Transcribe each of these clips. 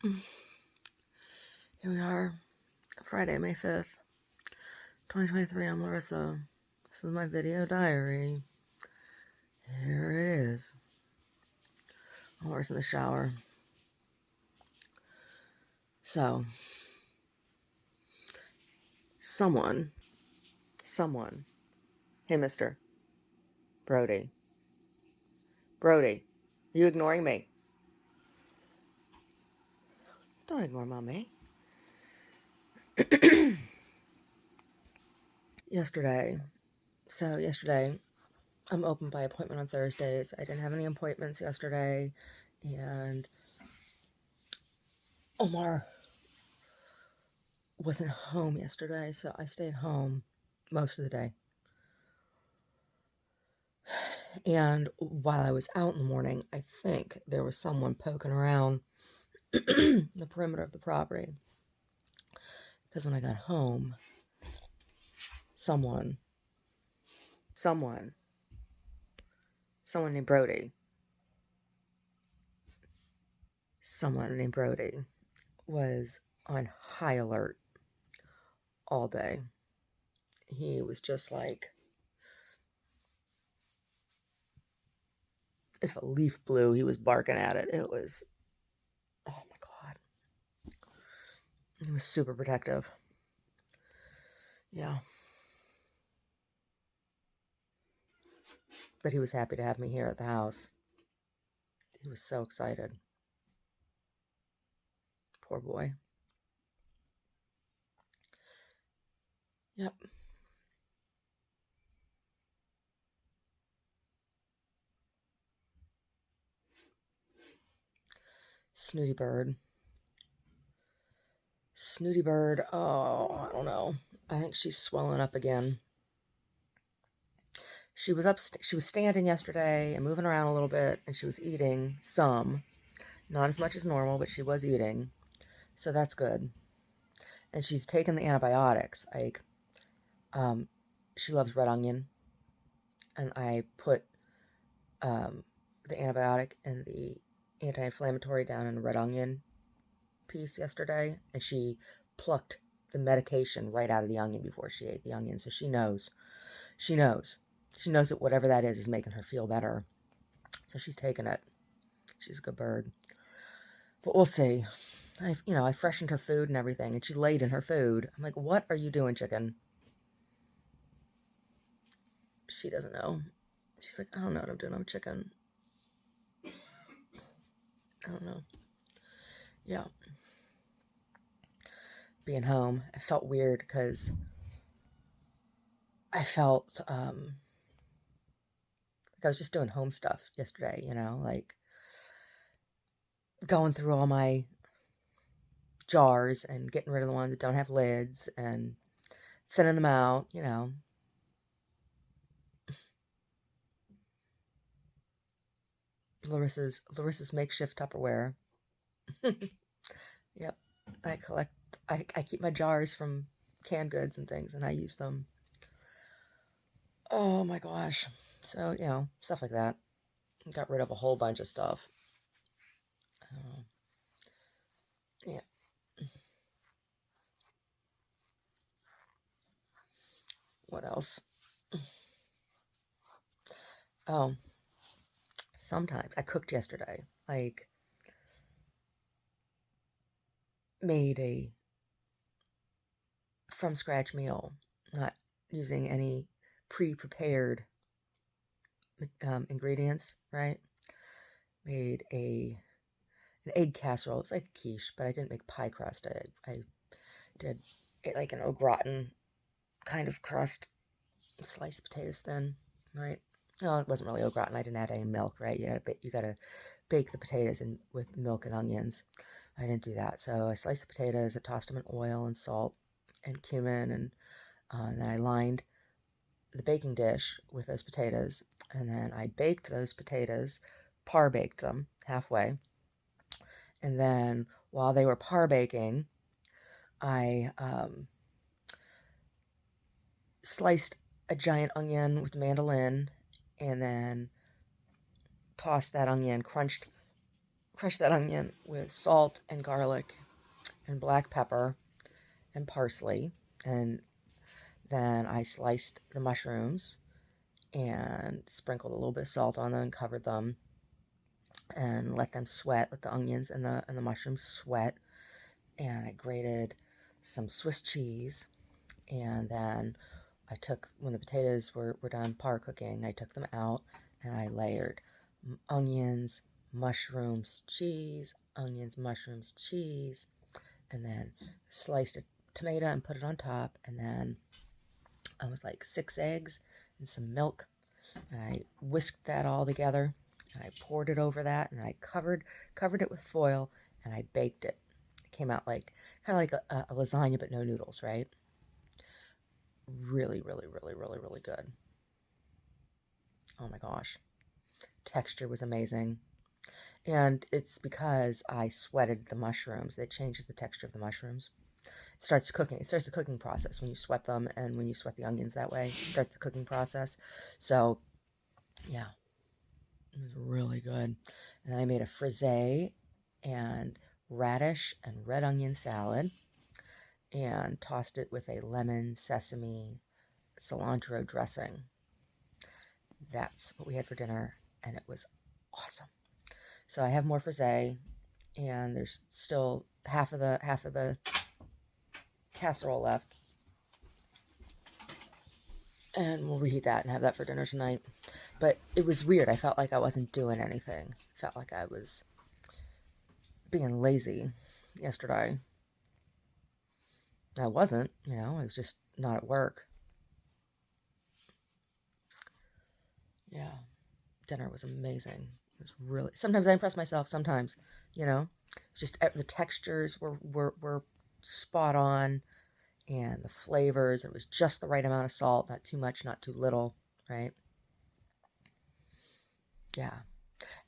Here we are, Friday, May 5th, 2023. I'm Larissa. This is my video diary. Here it is. I'm Larissa in the shower. So, someone, hey, mister, Brody, are you ignoring me? Don't ignore mommy. Yesterday, I'm open by appointment on Thursdays. I didn't have any appointments yesterday, and Omar wasn't home yesterday, so I stayed home most of the day. And while I was out in the morning, I think there was someone poking around the perimeter of the property. Because when I got home, someone named Brody, was on high alert all day. He was just like, if a leaf blew, he was barking at it. It was, oh my God. He was super protective. Yeah. But he was happy to have me here at the house. He was so excited. Poor boy. Yep. Snooty Bird, oh, I don't know. I think she's swelling up again. She was standing yesterday and moving around a little bit, and she was eating some. Not as much as normal, but she was eating. So that's good. And she's taken the antibiotics. Like, she loves red onion. And I put the antibiotic and the anti-inflammatory down in a that onion piece yesterday. And she plucked the medication right out of the onion before she ate the onion. So she knows. She knows that whatever that is making her feel better. So she's taking it. She's a good bird. But we'll see. I freshened her food and everything, and she laid in her food. I'm like, what are you doing, chicken? She doesn't know. She's like, I don't know what I'm doing. I'm a chicken. I don't know. Yeah. Being home, I felt weird because I felt like I was just doing home stuff yesterday, like going through all my jars and getting rid of the ones that don't have lids and thinning them out, Larissa's makeshift Tupperware. Yep. I keep my jars from canned goods and things, and I use them. Oh my gosh. So, stuff like that. Got rid of a whole bunch of stuff. Yeah. What else? Oh, sometimes I cooked yesterday. Like, made a from scratch meal, not using any pre-prepared ingredients, right? Made an egg casserole. It's like quiche, but I didn't make pie crust. I did it like an au gratin kind of crust, sliced potatoes thin, right? No, it wasn't really au gratin. I didn't add any milk, right? You gotta bake the potatoes with milk and onions. I didn't do that, so I sliced the potatoes. I tossed them in oil and salt and cumin, and then I lined the baking dish with those potatoes, and then I baked those potatoes, par baked them halfway, and then while they were par baking, I sliced a giant onion with a mandolin, and then tossed that onion, crunched crushed that onion with salt and garlic and black pepper and parsley. And then I sliced the mushrooms and sprinkled a little bit of salt on them and covered them and let them sweat, let the onions and the mushrooms sweat. And I grated some Swiss cheese, and then I took, when the potatoes were done par cooking, I took them out and I layered onions, mushrooms, cheese, onions, mushrooms, cheese, and then sliced a tomato and put it on top, and then I was like 6 eggs and some milk, and I whisked that all together, and I poured it over that, and I covered it with foil, and I baked it. It came out like kind of like a lasagna, but no noodles, right? Really, really, really, really, really good. Oh my gosh. Texture was amazing. And it's because I sweated the mushrooms. It changes the texture of the mushrooms. It starts cooking. It starts the cooking process when you sweat them, and when you sweat the onions that way, it starts the cooking process. So, yeah, it was really good. And then I made a frisee and radish and red onion salad and tossed it with a lemon, sesame, cilantro dressing. That's what we had for dinner, and it was awesome. So I have more frisee, and there's still half of the casserole left, and we'll reheat that and have that for dinner tonight. But it was weird. I felt like I wasn't doing anything. I felt like I was being lazy yesterday. I wasn't, I was just not at work. Yeah, dinner was amazing. It was really, sometimes I impress myself, sometimes, it's just the textures were spot on, and the flavors, it was just the right amount of salt, not too much, not too little, right? Yeah.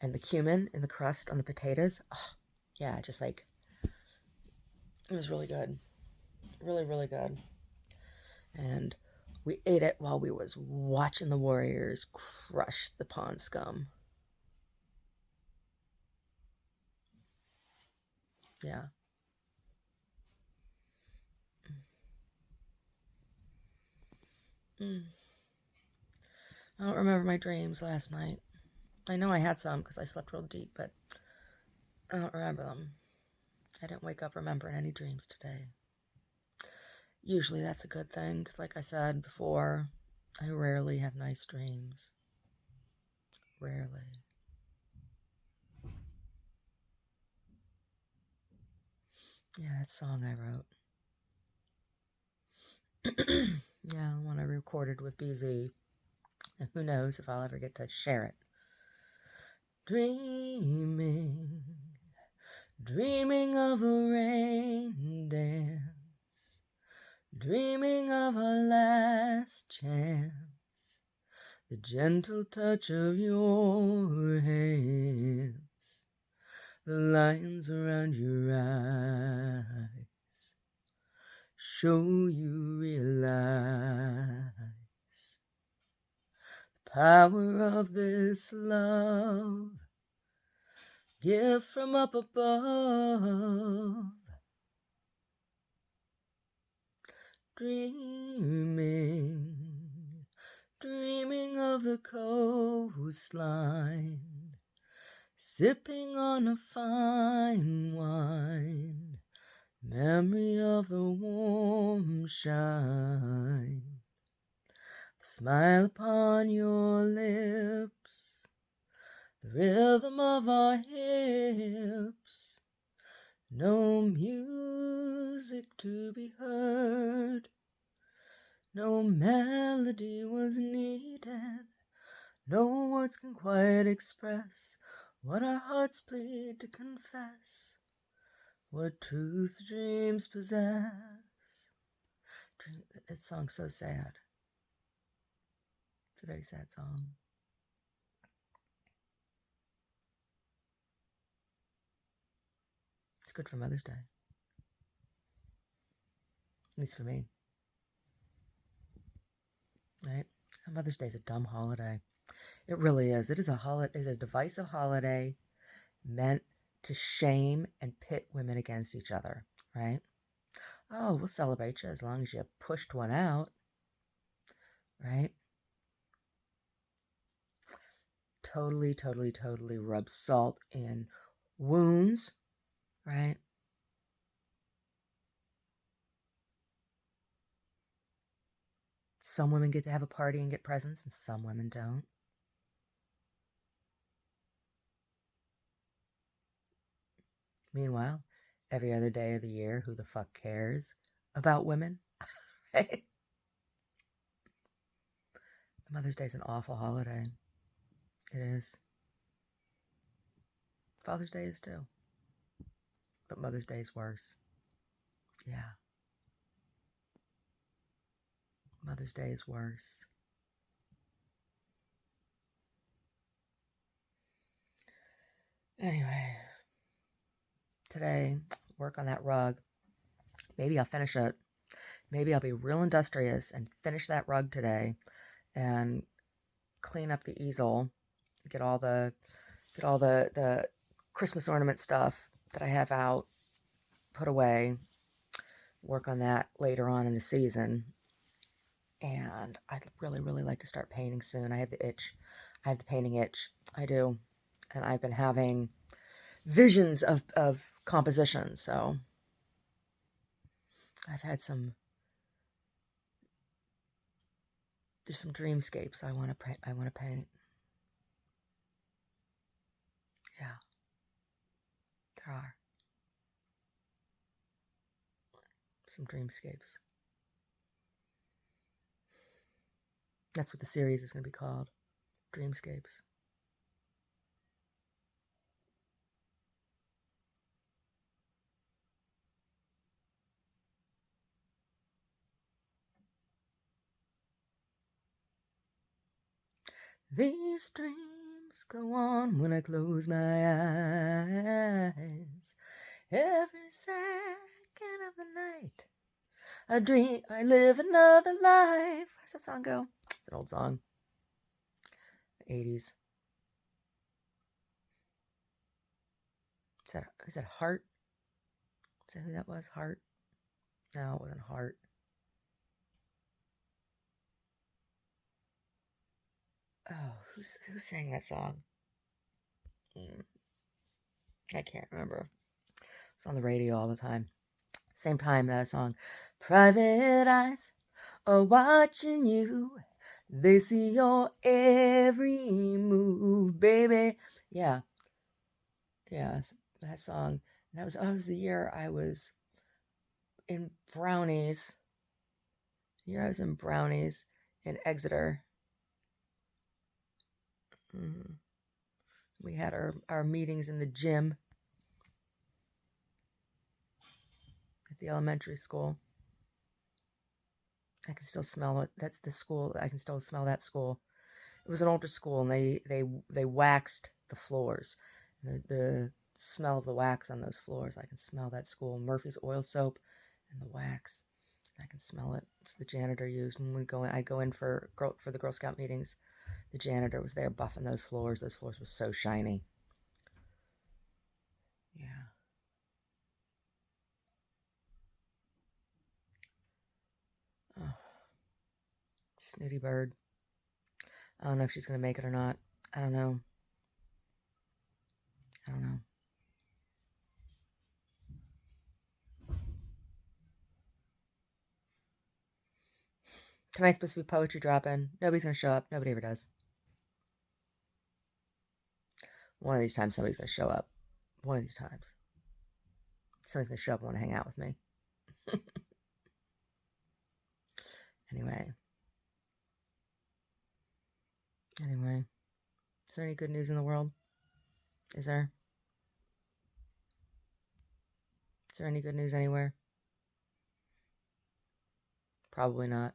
And the cumin in the crust on the potatoes, oh, yeah, just like, it was really good. Really, really good. And we ate it while we was watching the Warriors crush the pond scum. Yeah. Mm. I don't remember my dreams last night. I know I had some because I slept real deep, but I don't remember them. I didn't wake up remembering any dreams today. Usually that's a good thing because, like I said before, I rarely have nice dreams. Rarely. Yeah, that song I wrote. Yeah, one I recorded with BZ. And who knows if I'll ever get to share it. Dreaming, dreaming of a rain dance, dreaming of a last chance, the gentle touch of your hands, the lines around your eyes, show you realize the power of this love, gift from up above. Dreaming, dreaming of the coastline, sipping on a fine wine, memory of the warm shine, the smile upon your lips, the rhythm of our hips, no music to be heard, no melody was needed, no words can quite express what our hearts plead to confess, what truth dreams possess. That song's so sad. It's a very sad song. It's good for Mother's Day. At least for me. Right? Mother's Day is a dumb holiday. It really is. It is a divisive holiday meant to shame and pit women against each other, right? Oh, we'll celebrate you as long as you pushed one out, right? Totally, totally, totally rub salt in wounds, right? Some women get to have a party and get presents, and some women don't. Meanwhile, every other day of the year, who the fuck cares about women? Right? Mother's Day is an awful holiday. It is. Father's Day is too. But Mother's Day is worse. Yeah. Mother's Day is worse. Anyway, today, work on that rug. Maybe I'll finish it. Maybe I'll be real industrious and finish that rug today and clean up the easel, get all the Christmas ornament stuff that I have out put away, work on that later on in the season. And I'd really, really like to start painting soon. I have the itch. I have the painting itch. I do. And I've been having visions of composition. So I've had there's some dreamscapes I want to paint. Yeah, there are some dreamscapes. That's what the series is going to be called, Dreamscapes. These dreams go on when I close my eyes. Every second of the night, I dream I live another life. How's that song go? It's an old song. 80s. Is that Heart? Is that who that was? Heart? No, it wasn't Heart. Oh, who sang that song? I can't remember. It's on the radio all the time. Same time that song. Private eyes are watching you. They see your every move, baby. Yeah. Yeah, that song. That was the year I was in Brownies. The year I was in Brownies in Exeter. Mm-hmm. We had our meetings in the gym at the elementary school. I can still smell it. That's the school. I can still smell that school. It was an older school, and they waxed the floors. The smell of the wax on those floors, I can smell that school. Murphy's oil soap and the wax. I can smell it. It's the janitor used when I'd go in for the Girl Scout meetings. The janitor was there buffing those floors. Those floors were so shiny. Yeah. Oh, snooty bird. I don't know if she's going to make it or not. I don't know. Tonight's supposed to be poetry drop-in. Nobody's going to show up. Nobody ever does. One of these times, somebody's going to show up. One of these times. Somebody's going to show up and want to hang out with me. Anyway. Is there any good news in the world? Is there? Is there any good news anywhere? Probably not.